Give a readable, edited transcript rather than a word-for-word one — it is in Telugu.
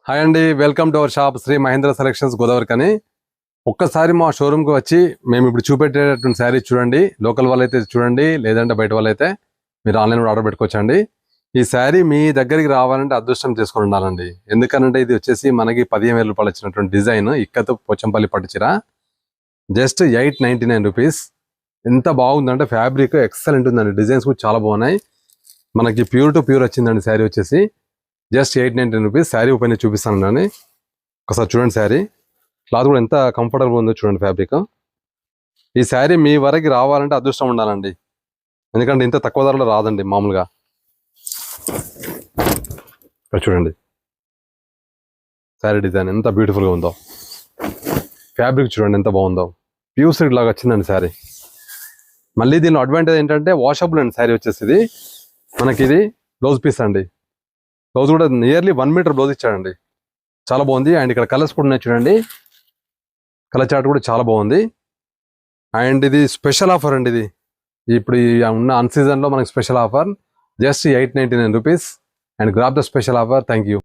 హాయ్ అండి, welcome to our shop Shri Mahendra selections Godavari. కానీ ఒక్కసారి మా షోరూమ్కి వచ్చి మేము ఇప్పుడు చూపెట్టేటటువంటి శారీ చూడండి. లోకల్ వాళ్ళైతే చూడండి, లేదంటే బయట వాళ్ళైతే మీరు ఆన్లైన్ ఆర్డర్ పెట్టుకోవచ్చండి. ఈ శారీ మీ దగ్గరికి రావాలంటే అదృష్టం చేసుకొని ఉండాలండి. ఎందుకనంటే ఇది వచ్చేసి మనకి 15,000 రూపాయలు వచ్చినటువంటి డిజైన్ ఇక్కతో పోచంపల్లి పట్టుచీర, జస్ట్ 899 రూపీస్. ఎంత బాగుందంటే ఫ్యాబ్రిక్ ఎక్సలెంట్ ఉందండి, డిజైన్స్ కూడా చాలా బాగున్నాయి. మనకి ప్యూర్ టు ప్యూర్ వచ్చిందండి శారీ వచ్చేసి జస్ట్ 899 రూపీస్. శారీ ఓపెన్ చూపిస్తాను అండి, ఒకసారి చూడండి. శారీ క్లాత్ కూడా ఎంత కంఫర్టబుల్ ఉందో చూడండి. ఫ్యాబ్రిక్ ఈ శారీ మీ వరకు రావాలంటే అదృష్టం ఉండాలండి, ఎందుకంటే ఇంత తక్కువ ధరలో రాదండి మామూలుగా. ఇక్కడ చూడండి శారీ డిజైన్ ఎంత బ్యూటిఫుల్గా ఉందో, ఫ్యాబ్రిక్ చూడండి ఎంత బాగుందో, ప్యూర్ సిల్క్ లాగా వచ్చిందండి శారీ. మళ్ళీ దీని అడ్వాంటేజ్ ఏంటంటే వాషబుల్ అండి శారీ వచ్చేసి. ఇది మనకి ఇది బ్లౌజ్ పీస్ అండి, బ్లౌజ్ కూడా నియర్లీ 1 మీటర్ బ్లౌజ్ ఇచ్చాడండి, చాలా బాగుంది. అండ్ ఇక్కడ కలర్స్ కూడా ఉన్నాయి చూడండి, కలర్ చార్ట్ కూడా చాలా బాగుంది. అండ్ ఇది స్పెషల్ ఆఫర్ అండి, ఇది ఇప్పుడు ఉన్న అన్ సీజన్లో మనకి special offer just 899 rupees. And grab the special offer. Thank you.